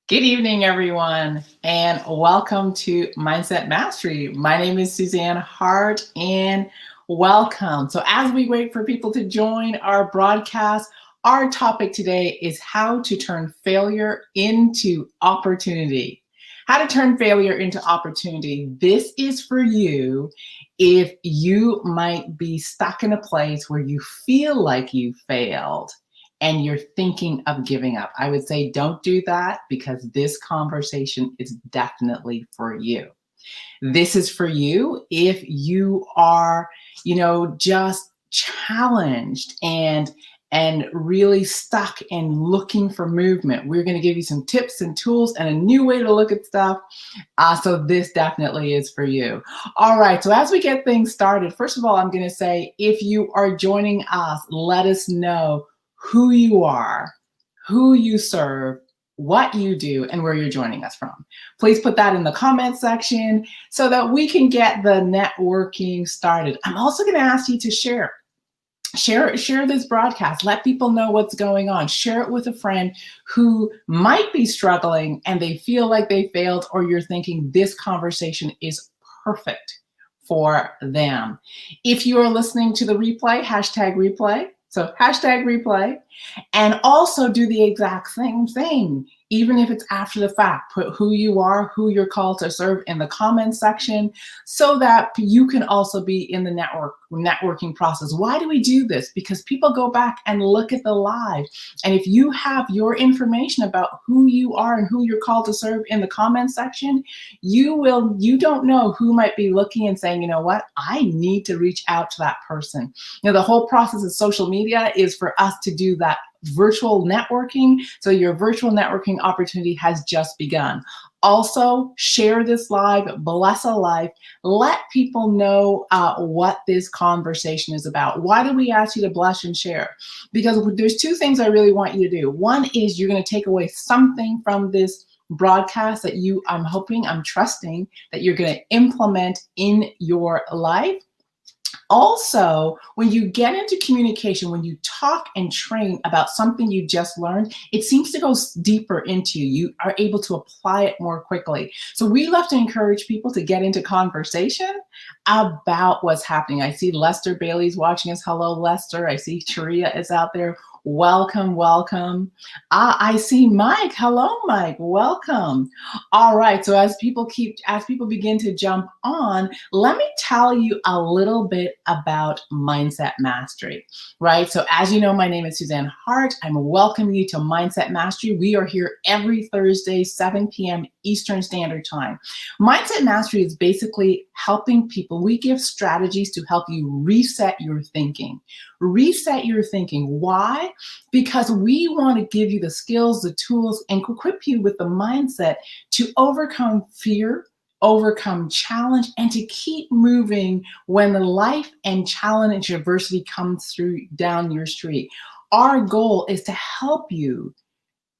Good evening, everyone, and welcome to Mindset Mastery. My name is Suzanne Hart, and welcome. So, as we wait for people to join our broadcast, our topic today is how to turn failure into opportunity. How to turn failure into opportunity. This is for you if you might be stuck in a place where you feel like you failed and you're thinking of giving up. I would say don't do that because this conversation is definitely for you. This is for you if you are, just challenged and really stuck and looking for movement. We're going to give you some tips and tools and a new way to look at stuff. So this definitely is for you. All right. So as we get things started, first of all, I'm going to say if you are joining us, let us know who you are, who you serve, what you do, and where you're joining us from. Please put that in the comment section so that we can get the networking started. I'm also going to ask you to share this broadcast. Let people know what's going on. Share it with a friend who might be struggling and they feel like they failed, or you're thinking this conversation is perfect for them. If you are listening to the replay, hashtag replay. So hashtag replay, and also do the exact same thing, even if it's after the fact. Put who you are, who you're called to serve in the comments section so that you can also be in the networking process. Why do we do this? Because people go back and look at the live. And if you have your information about who you are and who you're called to serve in the comments section, you don't know who might be looking and saying, you know what, I need to reach out to that person. The whole process of social media is for us to do that virtual networking. So your virtual networking opportunity has just begun. Also, share this live, bless a life, let people know what this conversation is about. Why do we ask you to bless and share? Because there's two things I really want you to do. One is you're going to take away something from this broadcast that I'm trusting that you're going to implement in your life. Also, when you get into communication, when you talk and train about something you just learned, it seems to go deeper into you. You are able to apply it more quickly. So we love to encourage people to get into conversation about what's happening. I see Lester Bailey's watching us. Hello, Lester. I see Sharia is out there. Welcome, welcome. I see Mike. Hello, Mike. Welcome. All right. So as people begin to jump on, let me tell you a little bit about Mindset Mastery, right? So as you know, my name is Suzanne Hart. I'm welcoming you to Mindset Mastery. We are here every Thursday, 7 p.m. Eastern Standard Time. Mindset Mastery is basically helping people. We give strategies to help you reset your thinking. Reset your thinking. Why? Because we want to give you the skills, the tools, and equip you with the mindset to overcome fear, overcome challenge, and to keep moving when the life and challenge and adversity comes through down your street. Our goal is to help you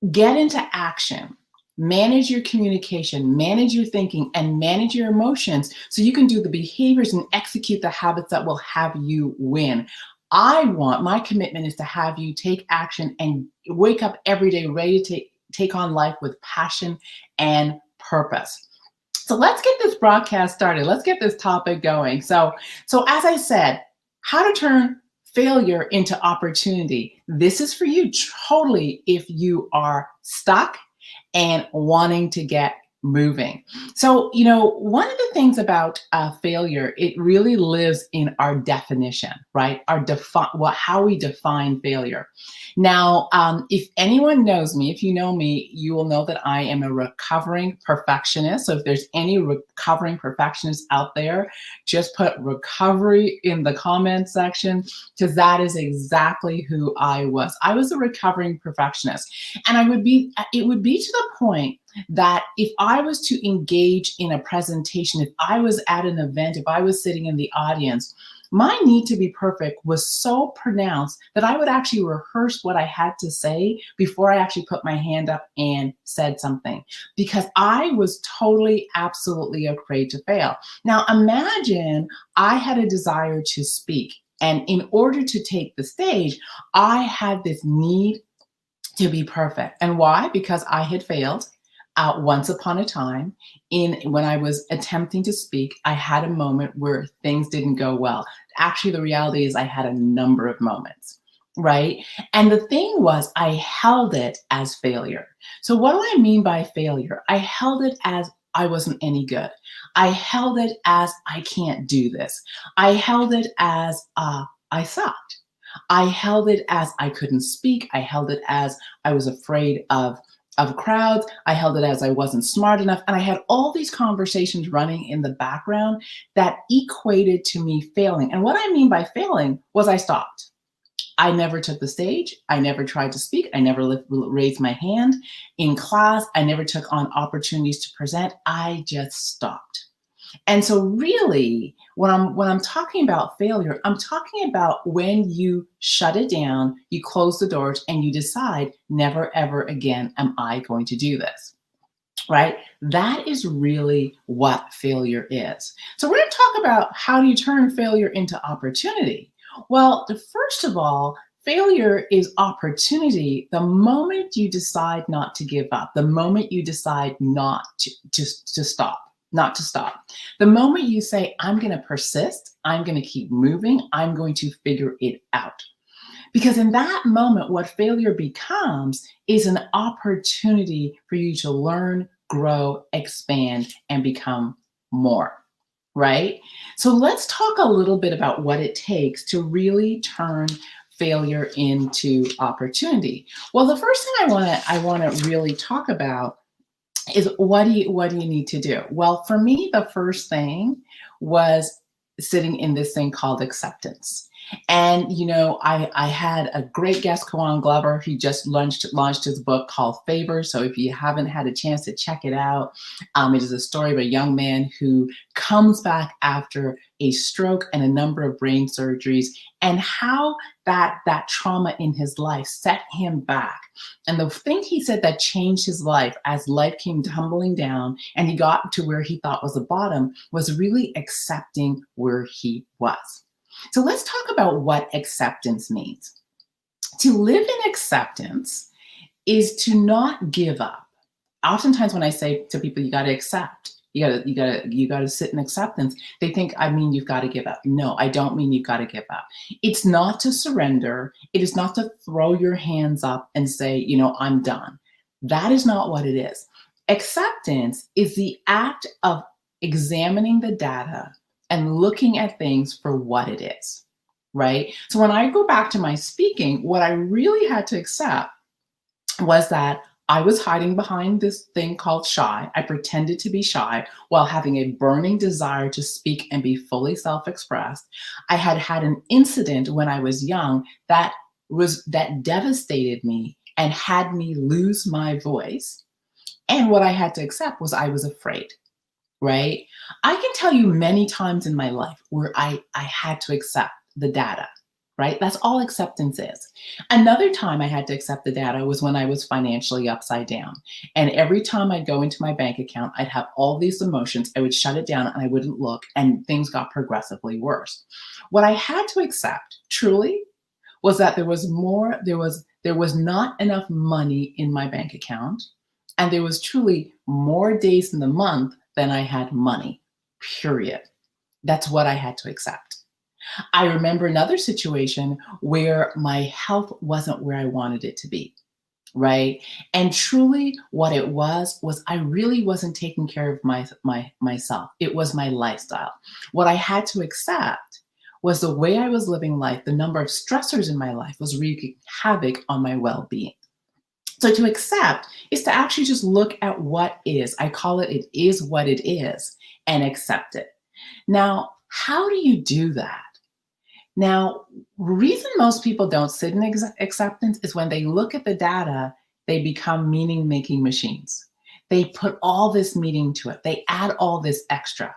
get into action, manage your communication, manage your thinking, and manage your emotions so you can do the behaviors and execute the habits that will have you win. My commitment is to have you take action and wake up every day ready to take on life with passion and purpose. So let's get this broadcast started. Let's get this topic going. So as I said, how to turn failure into opportunity. This is for you totally if you are stuck and wanting to get moving. So, one of the things about failure, it really lives in our definition, right? How we define failure. Now, if anyone knows me, if you know me, you will know that I am a recovering perfectionist. So if there's any recovering perfectionists out there, just put recovery in the comment section, because that is exactly who I was. I was a recovering perfectionist. And it would be to the point that if I was to engage in a presentation, if I was at an event, if I was sitting in the audience, my need to be perfect was so pronounced that I would actually rehearse what I had to say before I actually put my hand up and said something, because I was totally, absolutely afraid to fail. Now, imagine I had a desire to speak, and in order to take the stage, I had this need to be perfect. And why? Because I had failed. Once upon a time, when I was attempting to speak, I had a moment where things didn't go well. Actually, the reality is I had a number of moments, right? And the thing was, I held it as failure. So what do I mean by failure? I held it as I wasn't any good. I held it as I can't do this. I held it as I sucked. I held it as I couldn't speak. I held it as I was afraid of crowds. I held it as I wasn't smart enough. And I had all these conversations running in the background that equated to me failing. And what I mean by failing was I stopped. I never took the stage. I never tried to speak. I never raised my hand in class. I never took on opportunities to present. I just stopped. And so really, when I'm talking about failure, I'm talking about when you shut it down, you close the doors, and you decide, never ever again am I going to do this. Right? That is really what failure is. So we're going to talk about how do you turn failure into opportunity. Well, first of all, failure is opportunity the moment you decide not to give up, the moment you decide not to stop. Not to stop. The moment you say, I'm going to persist, I'm going to keep moving, I'm going to figure it out. Because in that moment, what failure becomes is an opportunity for you to learn, grow, expand, and become more, right? So let's talk a little bit about what it takes to really turn failure into opportunity. Well, the first thing I want to really talk about is what do you need to do? Well, for me, the first thing was sitting in this thing called acceptance. And I had a great guest, Kawan Glover. He just launched his book called Favor. So if you haven't had a chance to check it out, it is a story of a young man who comes back after a stroke and a number of brain surgeries, and how that trauma in his life set him back. And the thing he said that changed his life as life came tumbling down and he got to where he thought was the bottom was really accepting where he was. So let's talk about what acceptance means. To live in acceptance is to not give up. Oftentimes when I say to people, you got to accept, you got to sit in acceptance, they think I mean you've got to give up. No, I don't mean you've got to give up. It's not to surrender. It is not to throw your hands up and say, I'm done. That is not what it is. Acceptance is the act of examining the data and looking at things for what it is, right? So when I go back to my speaking, what I really had to accept was that I was hiding behind this thing called shy. I pretended to be shy while having a burning desire to speak and be fully self-expressed. I had had an incident when I was young that devastated me and had me lose my voice. And what I had to accept was I was afraid, right? I can tell you many times in my life where I had to accept the data, right? That's all acceptance is. Another time I had to accept the data was when I was financially upside down. And every time I'd go into my bank account, I'd have all these emotions. I would shut it down and I wouldn't look, and things got progressively worse. What I had to accept truly was that there was not enough money in my bank account, and there was truly more days in the month than I had money, period. That's what I had to accept. I remember another situation where my health wasn't where I wanted it to be, right? And truly what it was I really wasn't taking care of myself. It was my lifestyle. What I had to accept was the way I was living life, the number of stressors in my life was wreaking havoc on my well-being. So to accept is to actually just look at what is. I call it is what it is, and accept it. Now, how do you do that? Now, the reason most people don't sit in acceptance is when they look at the data, they become meaning-making machines. They put all this meaning to it. They add all this extra.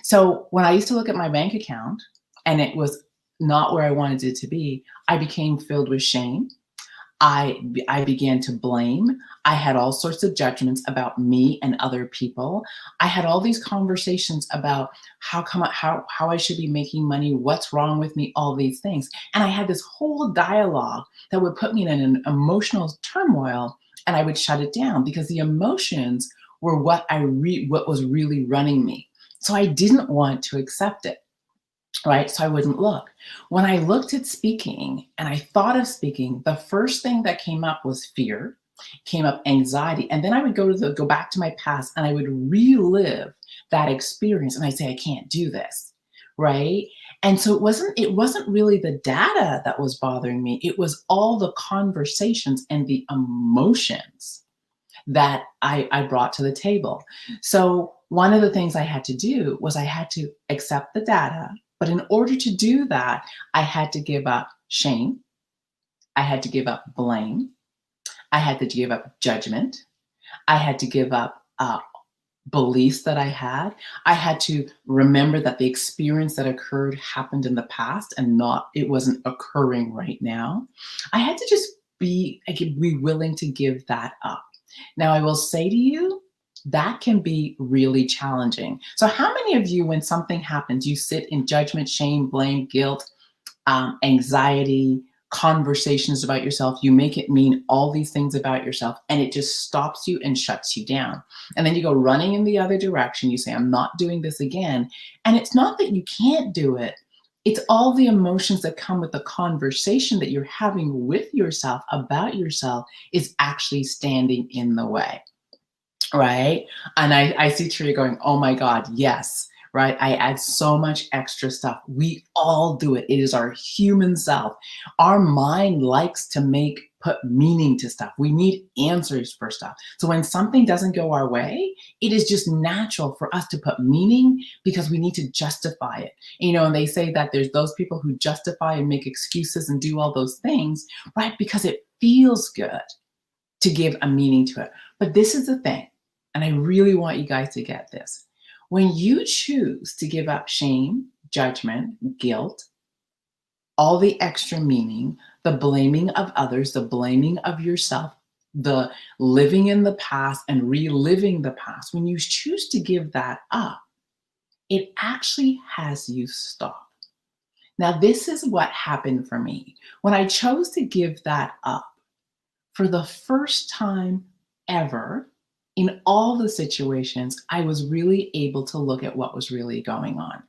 So when I used to look at my bank account and it was not where I wanted it to be, I became filled with shame. I began to blame. I had all sorts of judgments about me and other people. I had all these conversations about how I should be making money, what's wrong with me, all these things. And I had this whole dialogue that would put me in an emotional turmoil, and I would shut it down because the emotions were what was really running me. So I didn't want to accept it, right? So I wouldn't look. When I looked at speaking and I thought of speaking, the first thing that came up was fear, came up anxiety, and then I would go back to my past and I would relive that experience and I'd say, I can't do this, right? And so it wasn't really the data that was bothering me. It was all the conversations and the emotions that I brought to the table. So one of the things I had to do was I had to accept the data. But in order to do that, I had to give up shame. I had to give up blame. I had to give up judgment. I had to give up beliefs that I had. I had to remember that the experience that occurred happened in the past and it wasn't occurring right now. I had to just be willing to give that up. Now, I will say to you, that can be really challenging. So how many of you, when something happens, you sit in judgment, shame, blame, guilt, anxiety, conversations about yourself, you make it mean all these things about yourself, and it just stops you and shuts you down. And then you go running in the other direction. You say, I'm not doing this again. And it's not that you can't do it. It's all the emotions that come with the conversation that you're having with yourself about yourself is actually standing in the way, right? And I see Tria going, oh my God, yes, right? I add so much extra stuff. We all do it. It is our human self. Our mind likes to put meaning to stuff. We need answers for stuff. So when something doesn't go our way, it is just natural for us to put meaning because we need to justify it. And they say that there's those people who justify and make excuses and do all those things, right? Because it feels good to give a meaning to it. But this is the thing, and I really want you guys to get this. When you choose to give up shame, judgment, guilt, all the extra meaning, the blaming of others, the blaming of yourself, the living in the past and reliving the past, when you choose to give that up, it actually has you stop. Now, this is what happened for me. When I chose to give that up, for the first time ever, in all the situations, I was really able to look at what was really going on.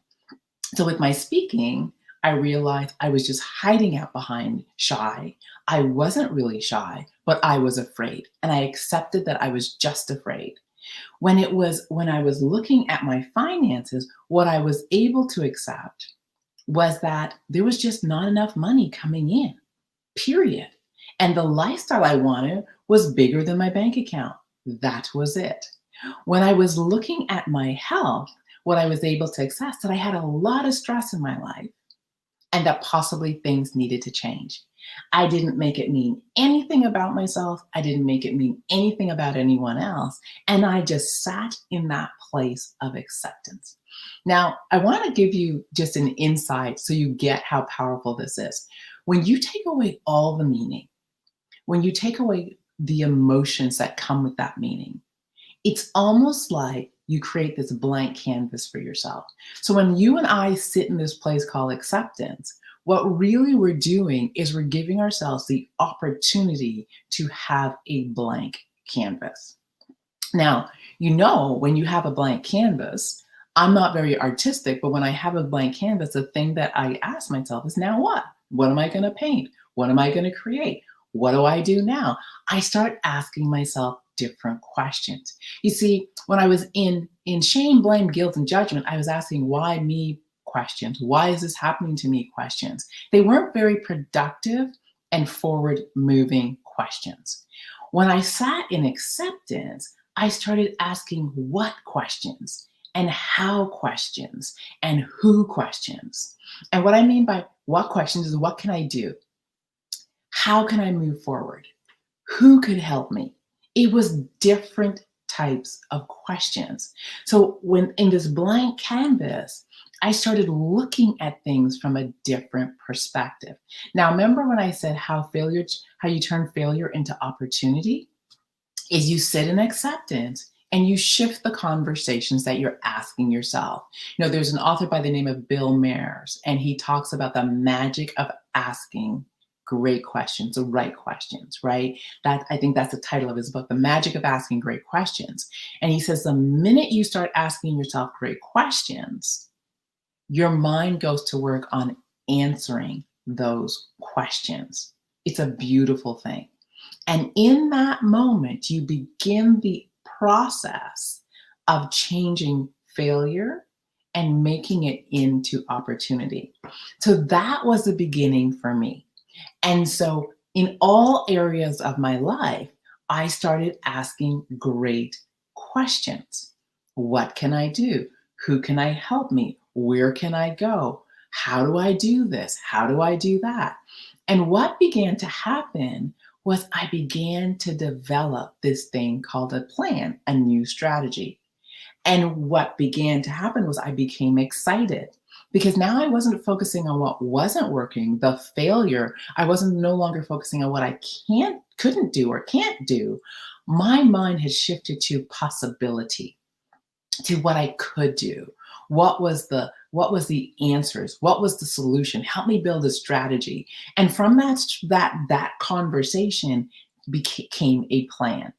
So with my speaking, I realized I was just hiding out behind shy. I wasn't really shy, but I was afraid. And I accepted that I was just afraid. When I was looking at my finances, what I was able to accept was that there was just not enough money coming in, period. And the lifestyle I wanted was bigger than my bank account. That was it. When I was looking at my health, what I was able to access that I had a lot of stress in my life and that possibly things needed to change. I didn't make it mean anything about myself. I didn't make it mean anything about anyone else. And I just sat in that place of acceptance. Now, I want to give you just an insight so you get how powerful this is. When you take away all the meaning, when you take away the emotions that come with that meaning, it's almost like you create this blank canvas for yourself. So when you and I sit in this place called acceptance, what really we're doing is we're giving ourselves the opportunity to have a blank canvas. Now, when you have a blank canvas, I'm not very artistic, but when I have a blank canvas, the thing that I ask myself is, now what? What am I going to paint? What am I going to create? What do I do now? I start asking myself different questions. You see, when I was in shame, blame, guilt, and judgment, I was asking why me questions. Why is this happening to me questions? They weren't very productive and forward-moving questions. When I sat in acceptance, I started asking what questions and how questions and who questions. And what I mean by what questions is, what can I do? How can I move forward? Who could help me? It was different types of questions. So when in this blank canvas, I started looking at things from a different perspective. Now, remember when I said how you turn failure into opportunity? Is you sit in acceptance and you shift the conversations that you're asking yourself. There's an author by the name of Bill Mares, and he talks about the magic of asking great questions, the right questions, right? I think that's the title of his book, The Magic of Asking Great Questions. And he says the minute you start asking yourself great questions, your mind goes to work on answering those questions. It's a beautiful thing. And in that moment, you begin the process of changing failure and making it into opportunity. So that was the beginning for me. And so in all areas of my life, I started asking great questions. What can I do? Who can I help me? Where can I go? How do I do this? How do I do that? And what began to happen was I began to develop this thing called a plan, a new strategy. And what began to happen was I became excited because now I wasn't focusing on what wasn't working, the failure. I wasn't no longer focusing on what I couldn't do or can't do. My mind had shifted to possibility, to what I could do. What was the answers? What was the solution? Help me build a strategy. And from that conversation became a plan,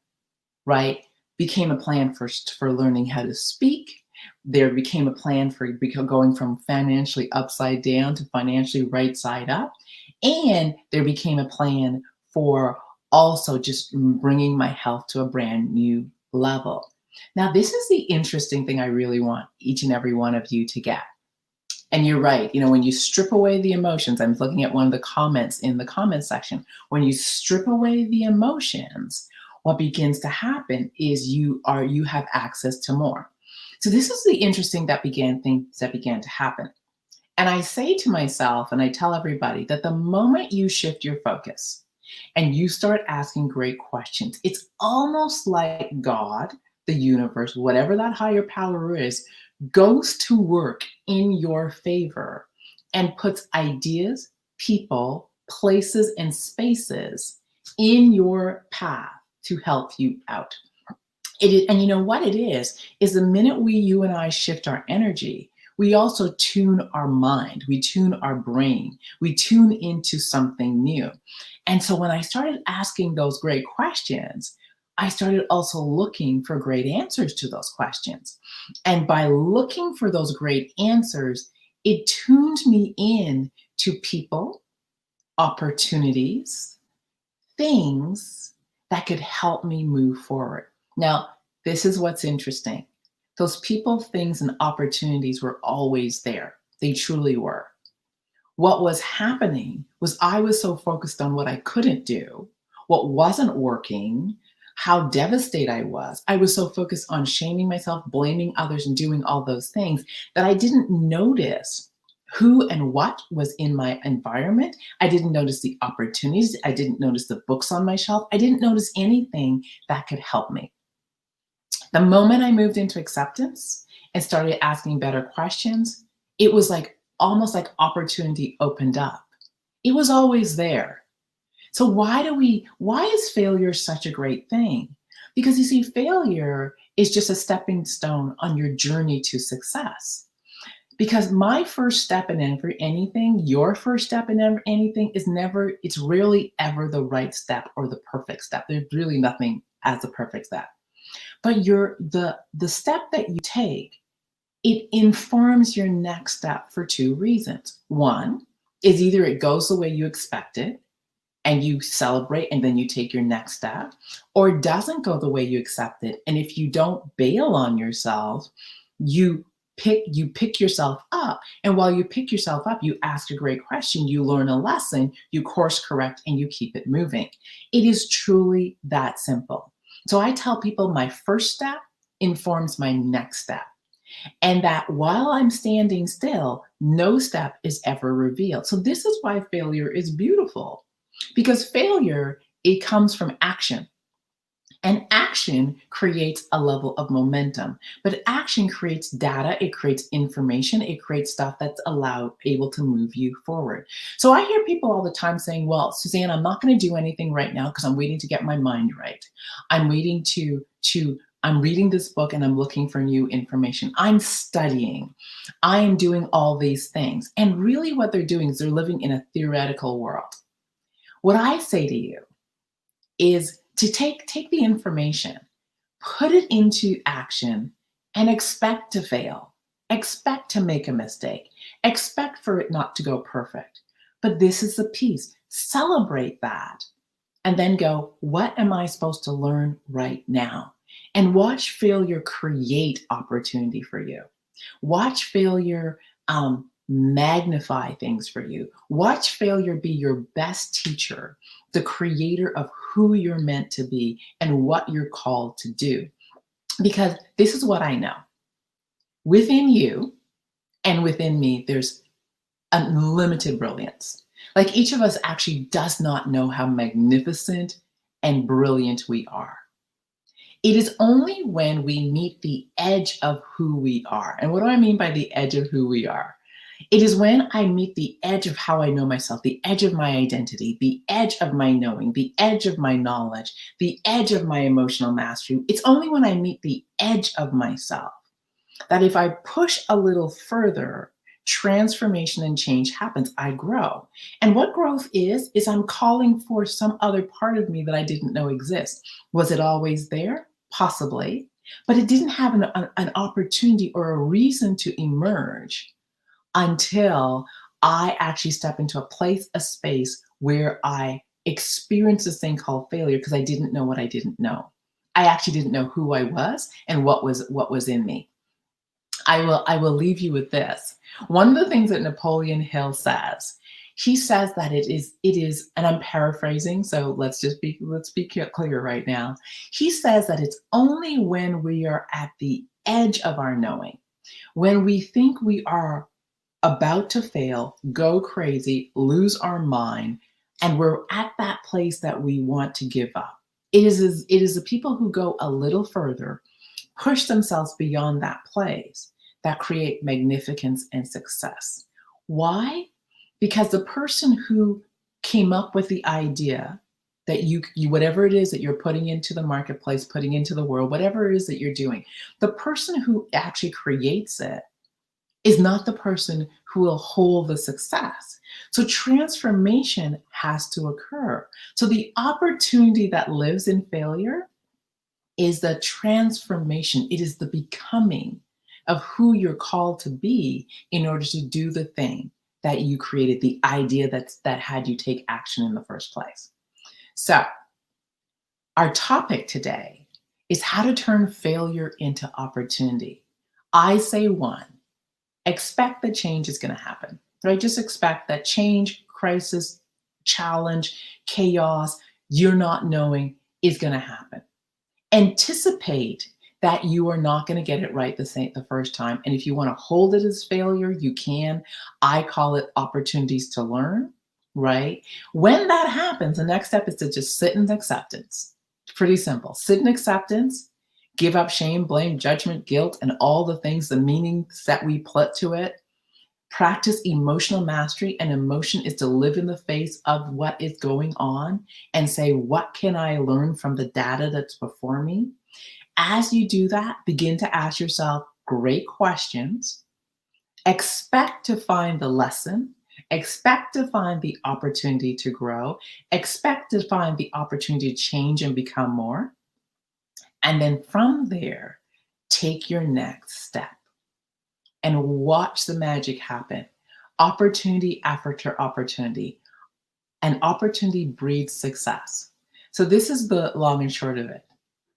right? Became a plan for learning how to speak. There became a plan for going from financially upside down to financially right side up. And there became a plan for also just bringing my health to a brand new level. Now, this is the interesting thing I really want each and every one of you to get. And you're right, when you strip away the emotions, I'm looking at one of the comments in the comment section. When you strip away the emotions, what begins to happen is you have access to more. So this is the interesting things that began to happen. And I say to myself, and I tell everybody that the moment you shift your focus and you start asking great questions, it's almost like God, the universe, whatever that higher power is, goes to work in your favor and puts ideas, people, places, and spaces in your path to help you out. And you know what it is the minute you and I shift our energy, we also tune our mind, we tune our brain, we tune into something new. And so when I started asking those great questions, I started also looking for great answers to those questions. And by looking for those great answers, it tuned me in to people, opportunities, things that could help me move forward. Now, this is what's interesting. Those people, things, and opportunities were always there. They truly were. What was happening was I was so focused on what I couldn't do, what wasn't working, how devastated I was. I was so focused on shaming myself, blaming others, and doing all those things that I didn't notice who and what was in my environment. I didn't notice the opportunities. I didn't notice the books on my shelf. I didn't notice anything that could help me. The moment I moved into acceptance and started asking better questions, it was almost like opportunity opened up. It was always there. So why is failure such a great thing? Because you see, failure is just a stepping stone on your journey to success. Because my first step in anything, your first step in anything it's rarely ever the right step or the perfect step. There's really nothing as a perfect step. But the step that you take, it informs your next step for two reasons. One is either it goes the way you expected, and you celebrate and then you take your next step, or it doesn't go the way you expected. And if you don't bail on yourself, you pick yourself up. And while you pick yourself up, you ask a great question, you learn a lesson, you course correct, and you keep it moving. It is truly that simple. So I tell people my first step informs my next step. And that while I'm standing still, no step is ever revealed. So this is why failure is beautiful. Because failure, it comes from action. And action creates a level of momentum. But action creates data, it creates information, it creates stuff that's able to move you forward. So I hear people all the time saying, well, Suzanne, I'm not going to do anything right now because I'm waiting to get my mind right. I'm waiting I'm reading this book and I'm looking for new information. I'm studying. I am doing all these things. And really what they're doing is they're living in a theoretical world. What I say to you is to take the information, put it into action, and expect to fail. Expect to make a mistake. Expect for it not to go perfect. But this is the piece. Celebrate that. And then go, what am I supposed to learn right now? And watch failure create opportunity for you. Watch failure magnify things for you. Watch failure be your best teacher, the creator of who you're meant to be and what you're called to do. Because this is what I know. Within you and within me, there's unlimited brilliance. Like each of us actually does not know how magnificent and brilliant we are. It is only when we meet the edge of who we are. And what do I mean by the edge of who we are? It is when I meet the edge of how I know myself, the edge of my identity, the edge of my knowing, the edge of my knowledge, the edge of my emotional mastery. It's only when I meet the edge of myself that if I push a little further, transformation and change happens. I grow. And what growth is I'm calling for some other part of me that I didn't know exists. Was it always there? Possibly. But it didn't have an opportunity or a reason to emerge until I actually step into a place, a space where I experience this thing called failure because I didn't know what I didn't know. I actually didn't know who I was and what was in me. I will leave you with this. One of the things that Napoleon Hill says, he says that it is, and I'm paraphrasing, so let's be clear right now. He says that it's only when we are at the edge of our knowing, when we think we are about to fail, go crazy, lose our mind, and we're at that place that we want to give up. It is the people who go a little further, push themselves beyond that place, that create magnificence and success. Why? Because the person who came up with the idea that you whatever it is that you're putting into the marketplace, putting into the world, whatever it is that you're doing, the person who actually creates it is not the person who will hold the success. So transformation has to occur. So the opportunity that lives in failure is the transformation. It is the becoming of who you're called to be in order to do the thing that you created, the idea that had you take action in the first place. So our topic today is how to turn failure into opportunity. I say one, expect that change is going to happen, right? Just expect that change, crisis, challenge, chaos, you're not knowing is going to happen. Anticipate that you are not going to get it right the first time. And if you want to hold it as failure, you can. I call it opportunities to learn, right? When that happens, the next step is to just sit in acceptance. It's pretty simple. Sit in acceptance, give up shame, blame, judgment, guilt, and all the things, the meanings that we put to it. Practice emotional mastery, and emotion is to live in the face of what is going on and say, what can I learn from the data that's before me? As you do that, begin to ask yourself great questions. Expect to find the lesson. Expect to find the opportunity to grow. Expect to find the opportunity to change and become more. And then from there, take your next step and watch the magic happen. Opportunity after opportunity. And opportunity breeds success. So this is the long and short of it.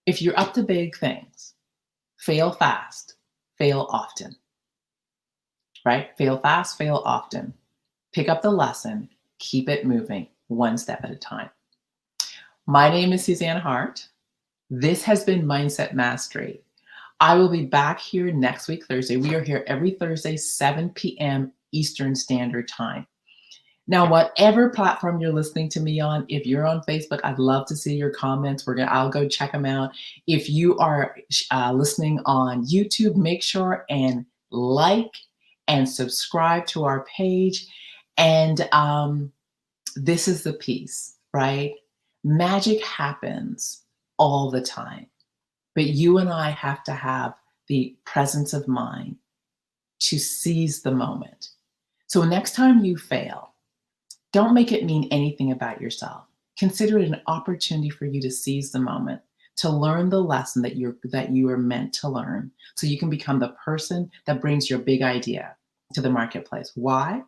If you're up to big things, fail fast, fail often, right? Fail fast, fail often. Pick up the lesson, keep it moving, one step at a time. My name is Suzanne Hart. This has been Mindset Mastery. I will be back here next week, Thursday. We are here every Thursday, 7 p.m. Eastern Standard Time. Now, whatever platform you're listening to me on, if you're on Facebook, I'd love to see your comments. I'll go check them out. If you are listening on YouTube, make sure and like and subscribe to our page. And this is the piece, right? Magic happens all the time, but you and I have to have the presence of mind to seize the moment. So next time you fail, Don't make it mean anything about yourself. Consider it an opportunity for you to seize the moment, to learn the lesson that you are meant to learn, so you can become the person that brings your big idea to the marketplace. Why?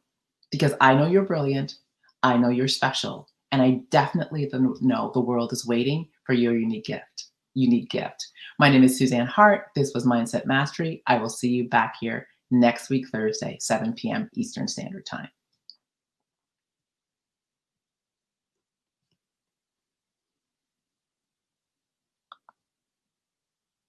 Because I know you're brilliant, I know you're special, and I definitely know the world is waiting for your unique gift. Unique gift. My name is Suzanne Hart. This was Mindset Mastery. I will see you back here next week, Thursday, 7 p.m. Eastern Standard Time.